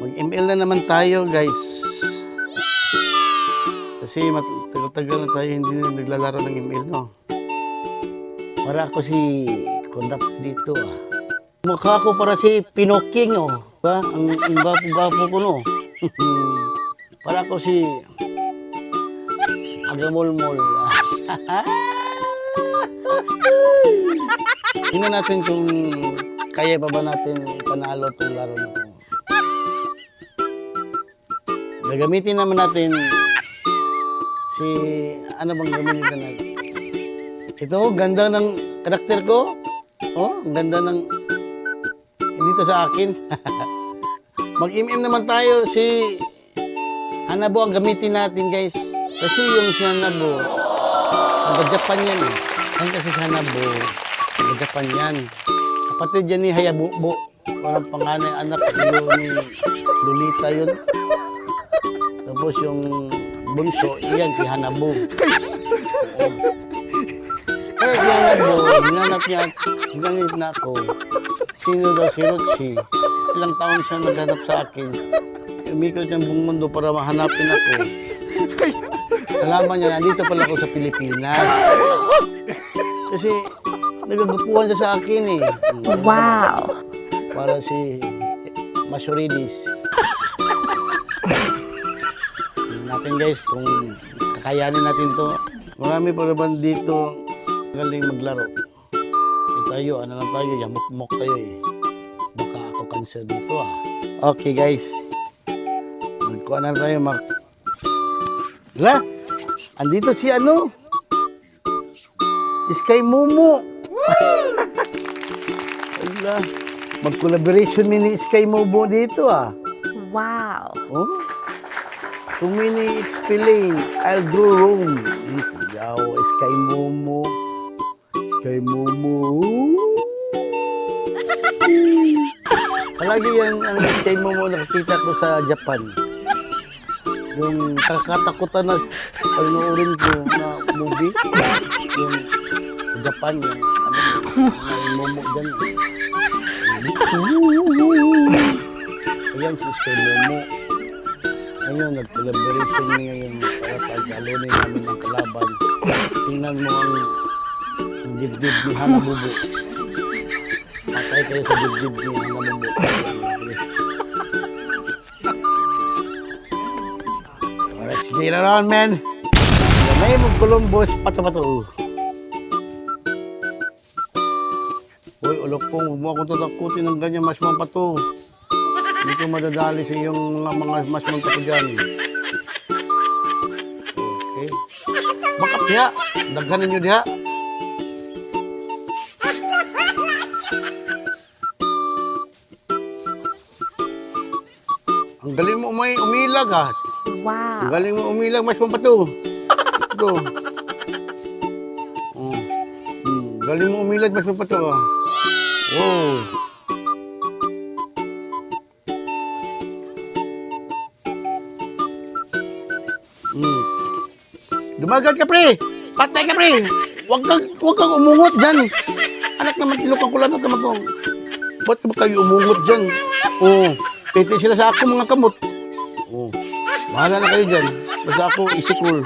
Mag-ML na naman tayo, guys. Kasi tagal-tagal na tayo hindi na naglalaro ng ML, no? Para ako si Conduct dito, ah. Mukha ko para si Pinoking, oh. Ba? Ang gapo-gapo ko, no? Para ako si Agamol-mol. Tingnan natin kung kaya pa ba natin ipanalo itong laro na ito. Gagamitin naman natin si... Ano bang gamitin natin? Ito, ganda ng karakter ko. Oh, ang ganda ng... Dito sa akin. Mag-MM naman tayo. Si Hanabo ang gamitin natin, guys. Kasi yung si Hanabo, nag-Japan yan eh. Yan kasi si Hanabo, nag-Japan yan. Kapatid yan ni Hayabubo. Parang panganay anak ni Lolita yun. Tapos yung bunso, iyan si Hanabo. Kaya si Hanabo, hinanap na ako. Sino daw si Ruchi? Ilang taon siya naghanap sa akin. Umikot niyang buong mundo para mahanapin ako. Alaman niya, nandito pala ako sa Pilipinas. Kasi nagagupuhan siya sa akin eh. Wow! Para si Masuridis. Natin guys, kung kakayanin natin to. Marami pa naman dito galing maglaro. Tayo, ano lang tayo, yamok-mok tayo eh. Baka ako cancer dito ah. Okay guys. Magkuha na tayo Hala, andito si ano? Sky Momo. Hala, mag-collaboration mini Sky Momo dito ah. Wow! Oh? To mini explain, I'll grow wrong. Yaw, Sky Momo. Sky Momo. Palagi yan ang Sky Momo nakikita ko sa Japan. Yung kakatakutan na panoorin ko na movie. Yung Japan yung may Momo dyan. Ayan si Sky Momo. Ngayon, nag-collaboration niya ngayon para pag-alunin namin ng kalaban. Tingnan mo ang dibdib ni Hanabubo. Patay kayo sa dibdib ni Hanabubo. Let's get it on, man. The name of Columbus, pato-pato. Uy, ulok pong, huwag mo akong tatakutin ng ganyan masmang pato. Hindi ko madadali sa iyong mga masmang pato dyan. Okay. Bakit diha? Daghanin nyo diha. Ang galing mo umilag ah. Wow! Ang galing mo umilag, mas pampato. Ito. Galing mo umilag, mas pampato ah. Wow. Dumagat ka, pre! Patay ka, pre! Huwag kang umungot dyan. Anak naman, tinukan ko lang naman ito. Ba't ba kayo umungot dyan? Oo. Piti sila sa ako, mga kamot. Oo. Bahala na kayo dyan. Basta ako, isikul.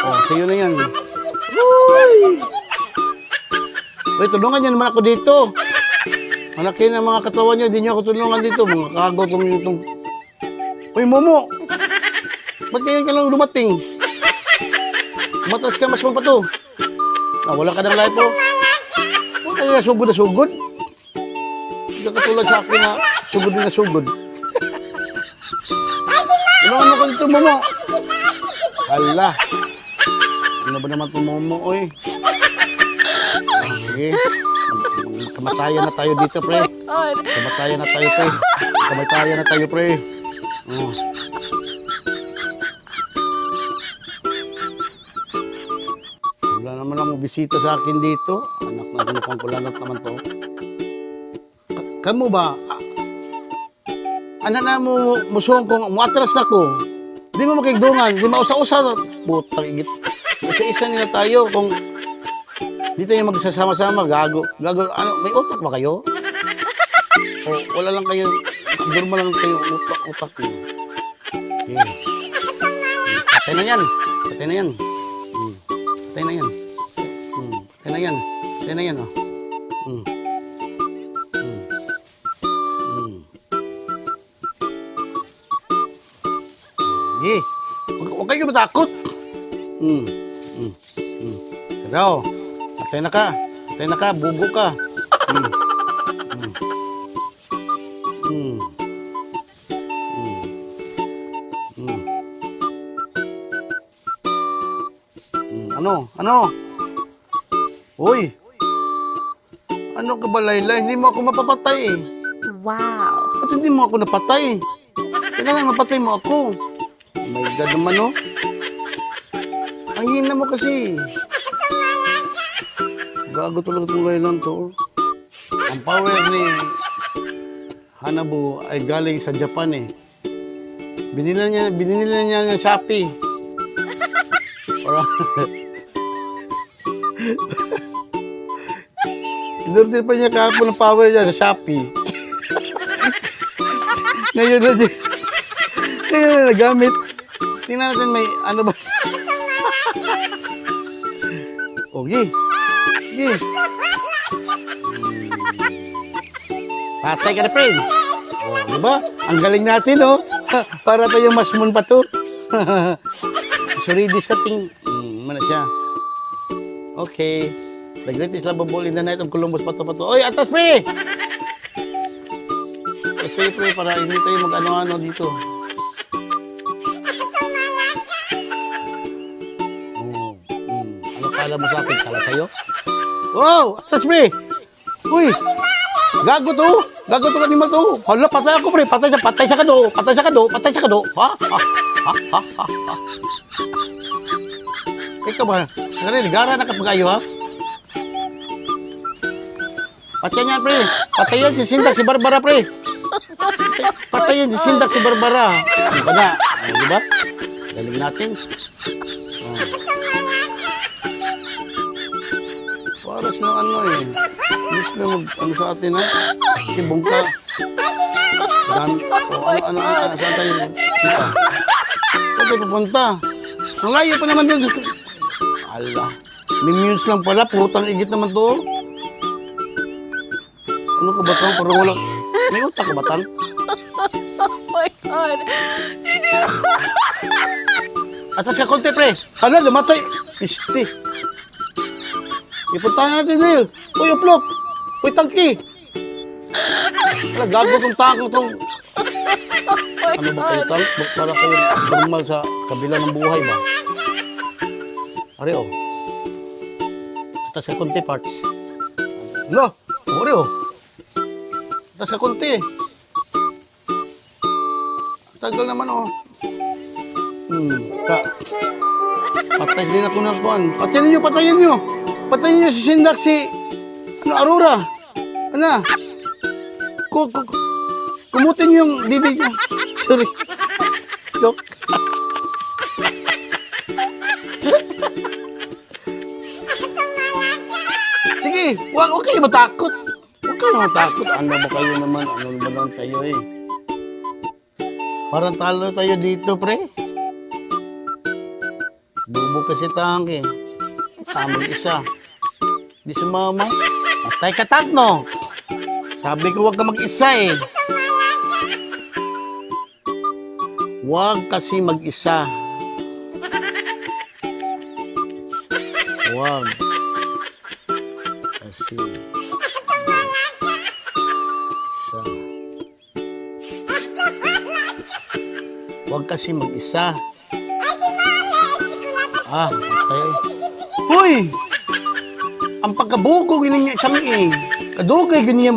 Oh, sa'yo na yan. Uy, tulungan niyo naman ako dito. Manakin ang mga katawan niyo, hindi niyo ako tulungan dito. Mga kagotong itong... Uy, Momo! Ba't ngayon ka lang dumating? Matras ka, mas mapato. Wala ka ng life po. Huwag ka na sugod na sugod. Hindi ka katulad sa akin na sugod na sugod. Tulungan mo ko dito, Momo. Hala. Ano ba naman itong Momo, oy? Sige. Kamatayan na tayo dito, pre. Kamatayan na tayo, pre. Kamatayan na tayo, pre. Wala naman ang bisita sa akin dito. Anak na tinukang kulanat naman to. Kamu ba? Anak na mo musuhong kong muatras na ko. Di mo makigdungan. Di mausa-usa. Butang igit. Isa-isa nila tayo. Kung di tayo magsasama-sama, gago. Gago. Ano, may utak ba kayo? O wala lang kayo Normal lang kayo utak niyo. Okay. Patay na yan. Patay na yan. Patay na yan. Patay na yan. Patay na yan, oh. Sige. Huwag kayo matakot. Pero, patay na ka. Patay na ka. Bugo ka. Ano? Uy! Ano ka ba, Layla? Hindi mo ako mapapatay eh. Wow. Ba't hindi mo ako napatay? Kailangan mapatay mo ako. Oh my God naman, oh. Ang hina mo kasi. Gago talaga itong Layla to. Ang power ni Hanabu ay galing sa Japan eh. Binili niya ng Shopee. Inorder pa niya kahapon ng power niya sa Shopee. Ngayon na nagamit. Tingnan natin may ano ba. Okay. Okay. Patay ka na, friend. Oh, diba? Ang galing natin, oh. Para tayo masmon pa to. Sorry, this thing. Mana siya. Okay. The greatest love of all in the night of Columbus, pato. Oy, atas, pre! Atas kayo, pre, para hindi tayo mag-ano-ano dito. Ano kala mo sa akin? Kala sa'yo? Wow! Atas, pre! Uy! Gago to! Gago to kanima to! Hala, patay ako, pre! Patay sa kado! Patay sa kado! Ha? Ikaw ba? Gara na kapag kayo, ha? Patay niya, pre. Patayan si Sindak, si Barbara, pre. Patayan si Sindak, si Barbara. Ano ba na? Di ba? Galing natin. Para silang ano eh. Hindi sila ano sa atin, ha? Si Bungka. Ano, saan tayo? Dito. Saan tayo pupunta? Ang layo pa naman doon. Ala. Minions lang pala. Putang igit naman to. Ano ka batang? Parang wala. May utak ka batang? Oh my God. Atas ka konti, pre. Hala, lumatay. Isti. Ipuntahan natin na yun. Uy, uplok. Uy, tangki. Hala, gago tong tangko tong. Ano ba kayo, tang? Para kayo normal sa kabila ng buhay ba? Ari, oh. Atas ka konti, parts. Hala, ari, oh. Atas ka konti. Tagal naman, oh. Patay din ako ng kuhan. Patayin nyo. Patayin nyo si Sindak, si Aurora. Ano? Kumutin nyo yung bibig nyo. Sorry. Joke. Sige, huwag kayo matakot. Huwag kayo matakot. Ano ba kayo naman? Ano ba naman kayo eh? Parang talo tayo dito, pre. Bubo kasi tangke. Tamang isa. Di sumama. Patay ka, Takno. Sabi ko huwag ka mag-isa eh. Huwag kasi mag-isa. Huwag. Kasi isa. Huwag kasi mag-isa. Patay. Hoy! Ang pagkabuko ganyan siya eh. Kadugay ganyan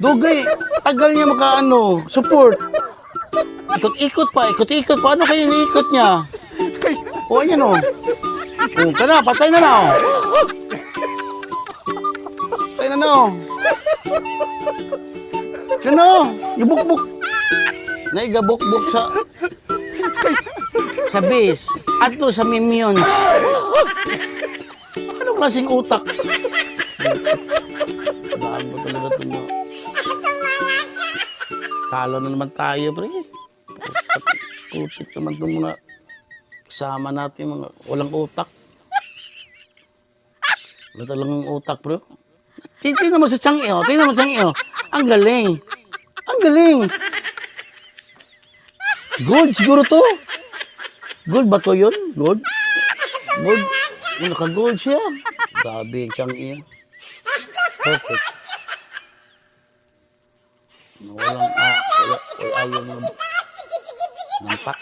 dugay. Tagal niya support. Ikot-ikot pa. Ano kayo iniikot niya? O, ayan o. Patay na na o. Patay na na o. Ano? Ibukbuk. Naigabukbuk sa base. Ato sa minions. Anong klaseng utak? Bago talaga ito mo. Talo na naman tayo, pre. Putik naman itong mga kasama natin, mga walang utak. Wala talagang utak, bro. Tingnan mo sa Changi, oh. Tingnan mo sa Changi, oh. Ang galing. Ang galing. Gold siguro to. Gold ba to yun? Gold? Gold. Naka-gold siya. Grabe yung Changi. Perfect. Walang, wala ayaw ng pak.